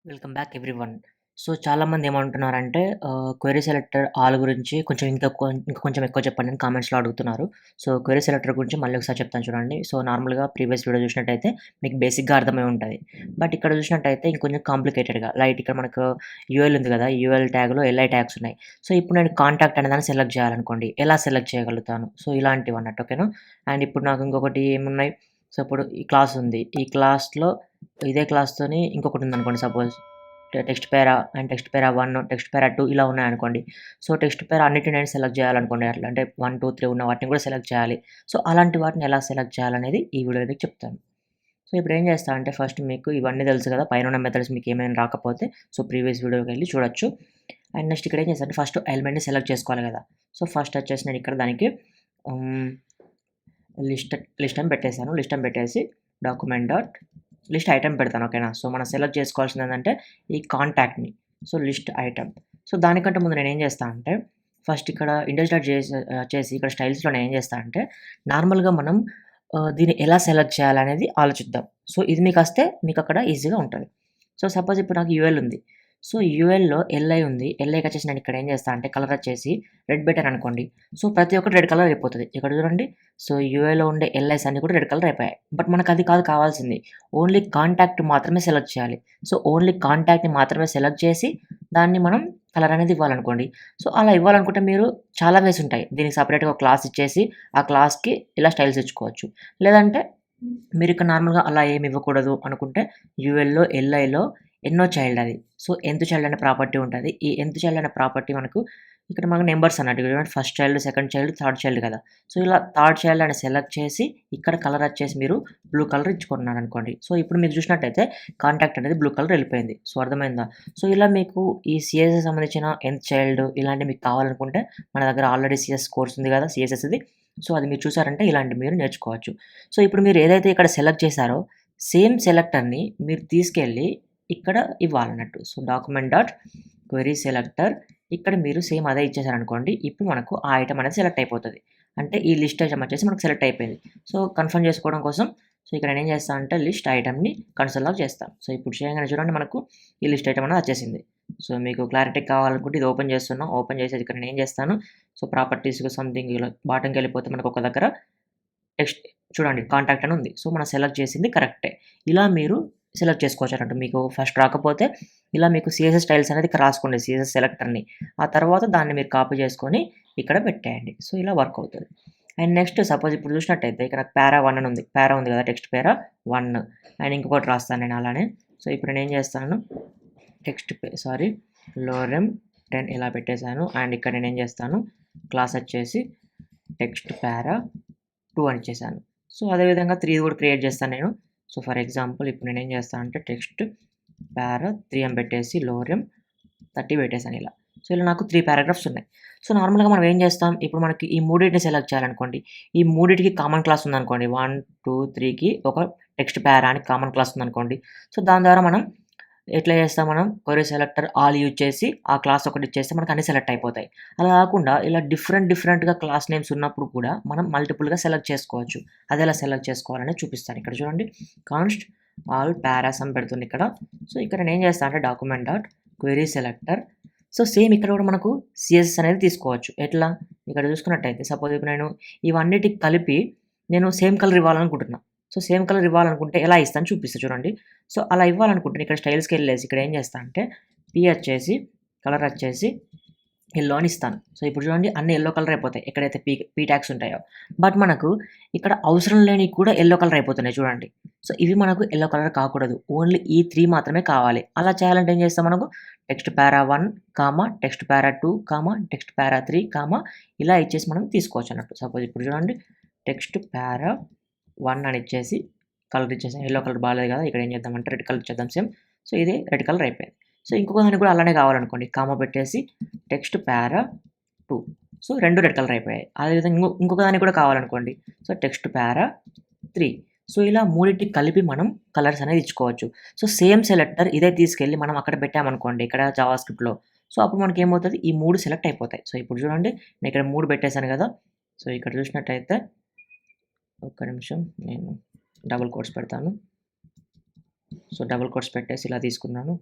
Welcome back everyone. So, చాలామంది ఏమంటున్నారంటే query selector all గురించి కొంచెం ఇంకా కొంచెం ఎక్కువ చెప్పండి అని కామెంట్స్‌లో అడుగుతున్నారు. సో, క్వెరీ సెలెక్టర్ గురించి మళ్ళీ ఒకసారి చెప్తాను చూడండి. సో, నార్మల్‌గా ప్రీవియస్ వీడియో చూసినట్టయితే మీకు బేసిక్‌గా అర్థమై ఉంటది. బట్ ఇక్కడ చూసినట్టయితే ఇంకొంచెం కాంప్లికేటెడ్‌గా ఇక్కడ మనకు యూఎల్ ఉంది కదా! యూఎల్ ట్యాగ్‌లో ఎల్ఐ ట్యాగ్స్ ఉన్నాయి. సో, ఇప్పుడు నేను కాంటాక్ట్ అనేదాన్ని సెలెక్ట్ చేయాలనుకోండి. ఎలా సెలెక్ట్ చేయగలుగుతాను? సో, ఇలాంటివన్నట్టు ఓకేనా? అండ్ ఇప్పుడు నాకు ఇంకొకటి ఏమున్నాయి? సో, ఇప్పుడు ఈ క్లాస్ ఉంది. ఈ క్లాస్‌లో ఇదే క్లాస్‌తోని ఇంకొకటుందనుకోండి suppose. Text para and text para 1, text para 2 ఇలా ఉన్నాయనుకోండి. సో, టెక్స్ట్ పేరా అన్నిటిని నేను సెలెక్ట్ చేయాలనుకోండి. అట్లా అంటే 1, 2, 3 ఉన్న వాటిని కూడా సెలెక్ట్ చేయాలి. సో, అలాంటి వాటిని ఎలా సెలెక్ట్ చేయాలనేది ఈ వీడియోలో మీకు చెప్తాను. సో, ఇప్పుడేం చేస్తా అంటే ఫస్ట్ మీకు ఇవన్నీ తెలుసు కదా! పైనున్న మెథడ్స్ మీకేమైనా రాకపోతే సో, ప్రీవియస్ వీడియోకెళ్ళి చూడొచ్చు. అండ్ నెక్స్ట్ ఇక్కడ ఏం చేస్తా అంటే ఫస్ట్ ఎలిమెంట్‌ని సెలెక్ట్ చేసుకోవాలి కదా! సో, ఫస్ట్ వచ్చేసి నేను ఇక్కడ దానికి హ్మ్, లిస్ట్ లిస్ట్ అని పెట్టేసాను. లిస్ట్ అని పెట్టేసి డాక్యుమెంట్ డాట్ లిస్ట్ ఐటెమ్ పెడతాను ఓకేనా. సో, మనం సెలెక్ట్ చేసుకోవాల్సింది ఏంటంటే ఈ కాంటాక్ట్‌ని. So, list item. సో, దానికంటే ముందు నేనేం చేస్తా అంటే ఫస్ట్ ఇక్కడ ఇండెక్స్ డాట్ చేసి ఇక్కడ స్టైల్స్‌లో నేనేం చేస్తా అంటే నార్మల్‌గా మనం దీన్ని ఎలా సెలెక్ట్ చేయాలనేది ఆలోచిద్దాం. సో, ఇది మీకొస్తే మీకక్కడ ఈజీగా ఉంటది. సో, సపోజ్ ఇప్పుడు నాకు యూఎల్ ఉంది. సో, యూఎల్‌లో ఎల్ఐ ఉంది. ఎల్ఐకొచ్చేసి నేను ఇక్కడ ఏం చేస్తా అంటే కలర్ వచ్చేసి రెడ్ పెట్టాననుకోండి. సో, ప్రతి ఒక్కటి రెడ్ కలర్ అయిపోతది. ఇక్కడ చూడండి. సో, యూఐలో ఉండే ఎల్ఐస్ అన్నీ కూడా రెడ్ కలర్ అయిపోయాయి. బట్ మనకది కాదు కావాల్సింది. ఓన్లీ కాంటాక్ట్ మాత్రమే సెలెక్ట్ చేయాలి. సో, ఓన్లీ కాంటాక్ట్‌ని మాత్రమే సెలెక్ట్ చేసి దాన్ని మనం కలర్ అనేది ఇవ్వాలనుకోండి. సో, అలా ఇవ్వాలనుకుంటే మీరు చాలా వేస్ ఉంటాయి. దీనికి సెపరేట్‌గా ఒక క్లాస్ ఇచ్చేసి ఆ క్లాస్‌కి ఇలా స్టైల్స్ ఇచ్చుకోవచ్చు. లేదంటే మీరిక్కడ నార్మల్‌గా అలా ఏమి ఇవ్వకూడదు అనుకుంటే యూఎల్‌లో, ఎల్ఐలో ఎన్నో చైల్డ్ అది. సో, ఎంత్ చైల్డ్ అనే ప్రాపర్టీ ఉంటది. ఈ ఎంత్ చైల్డ్ అనే ప్రాపర్టీ ఇక్కడ మనకు నంబర్స్ అన్నట్టు. చూడండి first child, second child, third child కదా! సో, ఇలా థర్డ్ చైల్డ్ అని సెలెక్ట్ చేసి ఇక్కడ కలర్ వచ్చేసి మీరు బ్లూ కలర్ ఇచ్చుకున్నారనుకోండి. సో, ఇప్పుడు మీరు చూసినట్టయితే కాంటాక్ట్ అనేది బ్లూ కలర్ వెళ్ళిపోయింది. సో, అర్థమైందా? సో, ఇలా మీకు ఈ సీఎస్‌కి సంబంధించిన ఎంత్ చైల్డ్ ఇలాంటివి మీకు కావాలనుకుంటే మన దగ్గర ఆల్రెడీ సీఎస్ కోర్స్ ఉంది కదా! సీఎస్ఎస్‌ది. సో, అది మీరు చూసారంటే ఇలాంటివి మీరు నేర్చుకోవచ్చు. సో, ఇప్పుడు మీరు ఏదైతే ఇక్కడ సెలెక్ట్ చేశారో సేమ్ సెలెక్టర్‌ని మీరు తీసుకెళ్ళి ఇక్కడ ఇవ్వాలన్నట్టు. So, document dot query selector ఇక్కడ మీరు సేమ్ అదే ఇచ్చేసారనుకోండి. ఇప్పుడు మనకు ఆ ఐటెమ్ అనేది సెలెక్ట్ అయిపోతది. అంటే ఈ లిస్ట్ ఐటెమ్ వచ్చేసి మనకు సెలెక్ట్ అయిపోయింది. సో, కన్ఫర్మ్ చేసుకోవడం కోసం సో, ఇక్కడ నేనేం చేస్తా అంటే లిస్ట్ ఐటెమ్‌ని కన్సోల్ లాగ్ చేస్తాను. సో, ఇప్పుడు చేయంగానే చూడండి మనకు ఈ లిస్ట్ ఐటెమ్ అనేది వచ్చేసింది. సో, మీకు క్లారిటీ కావాలనుకుంటే ఇది ఓపెన్ చేస్తున్నా. ఓపెన్ చేసేది ఇక్కడ నేనేం చేస్తాను. సో, ప్రాపర్టీస్‌కి సంథింగ్ ఇలా బాటమ్‌కెళ్ళిపోతే మనకు ఒక దగ్గర టెక్స్ట్ చూడండి కాంటాక్ట్ అని ఉంది. సో, మనం సెలెక్ట్ చేసింది కరెక్టే. ఇలా మీరు సెలెక్ట్ చేసుకోవచ్చన్నట్టు. మీకు ఫస్ట్ రాకపోతే ఇలా మీకు సీఎస్ఎస్ స్టైల్స్ అనేది ఇక్కడ రాసుకోండి సీఎస్ఎస్ సెలెక్టర్‌ని. ఆ తర్వాత దాన్ని మీరు కాపీ చేసుకొని ఇక్కడ పెట్టేయండి. సో, ఇలా వర్క్ అవుతది. అండ్ నెక్స్ట్ సపోజ్ ఇప్పుడు చూసినట్టయితే ఇక్కడ పారా 1 అని ఉంది. పారా ఉంది కదా! టెక్స్ట్ పారా 1 అండ్ ఇంకొకటి రాస్తాను నేను అలానే. సో, ఇప్పుడు నేనేం చేస్తాను లోరెమ్ 10 ఇలా పెట్టేసాను. అండ్ ఇక్కడ నేనేం చేస్తాను క్లాస్ వచ్చేసి టెక్స్ట్ పారా 2 అని ఇచ్చేసాను. సో, అదేవిధంగా 3 కూడా క్రియేట్ చేస్తాను నేను. సో, ఫర్ ఎగ్జాంపుల్ ఇప్పుడు నేనేం చేస్తానంటే టెక్స్ట్ పారా 3 అని పెట్టేసి లోరెమ్ 30 పెట్టేసాను ఇలా. సో, ఇలా నాకు 3 పారాగ్రాఫ్స్ ఉన్నాయి. సో, నార్మల్‌గా మనం ఏం చేస్తాం, ఇప్పుడు మనకి ఈ మూడిటిని సెలెక్ట్ చేయాలనుకోండి. ఈ మూడిటికి కామన్ క్లాస్ ఉందనుకోండి. 1, 2, 3కి ఒక టెక్స్ట్ పారా అని కామన్ క్లాస్ ఉందనుకోండి. సో, దాని ద్వారా మనం ఎట్లా చేస్తాం మనం querySelector ఆల్ యూజ్ చేసి ఆ క్లాస్ ఒకటి ఇచ్చేస్తే మనకు అన్ని సెలెక్ట్ అయిపోతాయి. అలా కాకుండా ఇలా డిఫరెంట్‌గా క్లాస్ నేమ్స్ ఉన్నప్పుడు కూడా మనం మల్టిపుల్‌గా సెలెక్ట్ చేసుకోవచ్చు. అదెలా సెలెక్ట్ చేసుకోవాలనేది చూపిస్తాను. ఇక్కడ చూడండి కాన్స్ట్ ఆల్ పారాస్ అని పెడుతుంది ఇక్కడ. సో, ఇక్కడ నేనేం చేస్తా అంటే document dot querySelector so, same ఇక్కడ కూడా మనకు సీఎస్ఎస్ అనేది తీసుకోవచ్చు. ఎట్లా? ఇక్కడ చూసుకున్నట్టయితే సపోజ్ ఇప్పుడు నేను ఇవన్నిటికి కలిపి నేను సేమ్ కలర్ ఇవ్వాలనుకుంటున్నా. సో, సేమ్ కలర్ ఇవ్వాలనుకుంటే ఎలా ఇస్తాను చూపిస్తా చూడండి. సో, అలా ఇవ్వాలనుకుంటే ఇక్కడ స్టైల్స్‌కెళ్ళేసి ఇక్కడ ఏం చేస్తా అంటే వచ్చేసి కలర్ వచ్చేసి యెల్లో అని ఇస్తాను. సో, ఇప్పుడు చూడండి అన్నీ యెల్లో కలర్ అయిపోతాయి. ఎక్కడైతే పీ ట్యాగ్స్ ఉంటాయో. బట్ మనకు ఇక్కడ అవసరం లేనివి కూడా యెల్లో కలర్ అయిపోతున్నాయి చూడండి. సో, ఇవి మనకు యెల్లో కలర్ కాకూడదు. ఓన్లీ ఈ 3 మాత్రమే కావాలి. అలా చేయాలంటే ఏం చేస్తాం మనకు టెక్స్ట్ పారా 1, టెక్స్ట్ పారా 2, టెక్స్ట్ పారా 3, ఇలా ఇచ్చేసి మనం తీసుకోవచ్చన్నట్టు. సపోజ్ ఇప్పుడు చూడండి టెక్స్ట్ పారా 1 అని ఇచ్చేసి కలర్ ఇచ్చేసాం. యెల్లో కలర్ బాలేదు కదా! ఇక్కడ ఏం చేద్దామంటే రెడ్ కలర్ ఇచ్చేద్దాం సేమ్. సో, ఇది రెడ్ కలర్ అయిపోయింది. సో, ఇంకొక దానికి కూడా అలానే కావాలనుకోండి. పెట్టేసి టెక్స్ట్ పారా 2 సో, 2 రెడ్ కలర్ అయిపోయాయి. అదేవిధంగా ఇంకొక దానికి కూడా కావాలనుకోండి. సో, టెక్స్ట్ పారా 3 సో, ఇలా మూడిటికి కలిపి మనం కలర్స్ అనేది ఇచ్చుకోవచ్చు. సో, సేమ్ సెలెక్టర్ ఇదే తీసుకెళ్ళి మనం అక్కడ పెట్టామనుకోండి ఇక్కడ జావాస్క్రిప్ట్‌లో. సో, అప్పుడు మనకేమవుతది ఈ 3 సెలెక్ట్ అయిపోతాయి. సో, ఇప్పుడు చూడండి నేను ఇక్కడ 3 పెట్టేసాను కదా! సో, ఇక్కడ చూసినట్టయితే ఒక్క నిమిషం నేను డబుల్ కోట్స్ పెడతాను. సో, డబుల్ కోట్స్ పెట్టేసి ఇలా తీసుకున్నాను.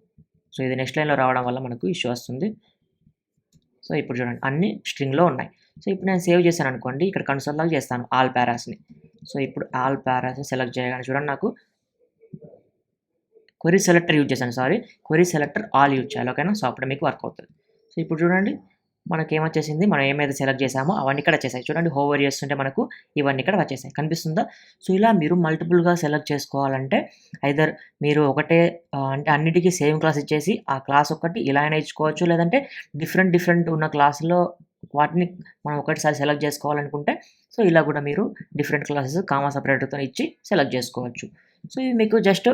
సో ఇది నెక్స్ట్ లైన్‌లో రావడం వల్ల మనకు ఇష్యూ వస్తుంది. సో ఇప్పుడు చూడండి అన్నీ స్ట్రింగ్‌లో ఉన్నాయి. సో ఇప్పుడు నేను సేవ్ చేశాననుకోండి ఇక్కడ కన్సోల్‌లాగా చేస్తాను ఆల్ పారాస్‌ని. సో ఇప్పుడు ఆల్ పారాస్‌ని సెలెక్ట్ చేయగానే చూడండి నాకు క్వెరీ సెలెక్టర్ యూజ్ చేశాను sorry. Query selector all use చేయాలి. ఓకేనా? సో అప్పుడు మీకు వర్క్ అవుతది. సో ఇప్పుడు చూడండి మనకేమొచ్చేసింది మనం ఏమైతే సెలెక్ట్ చేసామో అవన్నీ ఇక్కడ వచ్చేసాయి. చూడండి హోవర్ చేస్తుంటే మనకు ఇవన్నీ ఇక్కడ వచ్చేసాయి. కనిపిస్తుందా? సో ఇలా మీరు మల్టిపుల్‌గా సెలెక్ట్ చేసుకోవాలంటే ఐదర్ మీరు ఒకటే అంటే అన్నిటికి సేమ్ క్లాస్ ఇచ్చేసి ఆ క్లాస్ ఒక్కటి ఇలా అయినా ఇచ్చుకోవచ్చు. లేదంటే డిఫరెంట్ ఉన్న క్లాస్‌లో వాటిని మనం ఒకటేసారి సెలెక్ట్ చేసుకోవాలనుకుంటే సో ఇలా కూడా మీరు డిఫరెంట్ క్లాసెస్ కామా సెపరేటర్‌తోని ఇచ్చి సెలెక్ట్ చేసుకోవచ్చు. సో ఇవి మీకు జస్ట్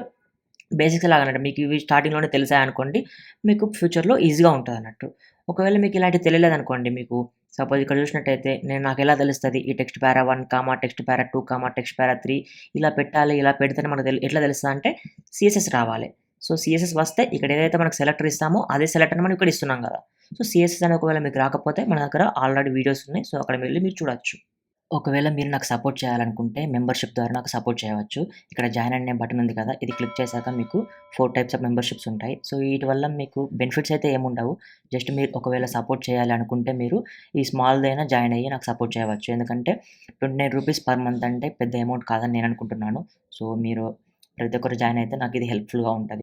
బేసిక్స్ ఎలాగనంటే మీకు ఇవి స్టార్టింగ్‌లోనే తెలిసాయనుకోండి, మీకు ఫ్యూచర్‌లో ఈజీగా ఉంటదన్నట్టు. ఒకవేళ మీకు ఇలాంటివి తెలియలేదనుకోండి మీకు, సపోజ్ ఇక్కడ చూసినట్టయితే నాకెలా తెలుస్తది ఈ టెక్స్ట్ పారా 1, టెక్స్ట్ పారా 2, టెక్స్ట్ పారా 3 ఇలా పెట్టాలి, ఇలా పెడితేనే మనకు ఎట్లా తెలుస్తదంటే సీఎస్ఎస్ రావాలి. సో సీఎస్ఎస్ వస్తే ఇక్కడ ఏదైతే మనకు సెలెక్టర్ ఇస్తామో అదే సెలెక్టర్‌ని మనం ఇక్కడ ఇస్తున్నాం గదా! సో సీఎస్ఎస్ అనేది ఒకవేళ మీకు రాకపోతే మన దగ్గర ఆల్రెడీ వీడియోస్ ఉన్నాయి. సో అక్కడికి వెళ్లి మీరు చూడొచ్చు. ఒకవేళ మీరు నాకు సపోర్ట్ చేయాలనుకుంటే మెంబర్‌షిప్ ద్వారా నాకు సపోర్ట్ చేయవచ్చు. ఇక్కడ జాయిన్ అనే బటన్ ఉంది కదా! ఇది క్లిక్ చేశాక మీకు 4 టైప్స్ ఆఫ్ మెంబర్‌షిప్స్ ఉంటాయి. సో వీటి వల్ల మీకు బెనిఫిట్స్ అయితే ఏముండవు. జస్ట్ మీరు ఒకవేళ సపోర్ట్ చేయాలి అనుకుంటే మీరు ఈ స్మాల్‌దైనా జాయిన్ అయ్యి నాకు సపోర్ట్ చేయవచ్చు. ఎందుకంటే ₹29 పర్ మంత్ అంటే పెద్ద అమౌంట్ కాదని నేను అనుకుంటున్నాను. సో మీరు ప్రతి ఒక్కరు జాయిన్ అయితే నాకు ఇది హెల్ప్‌ఫుల్‌గా ఉంటది.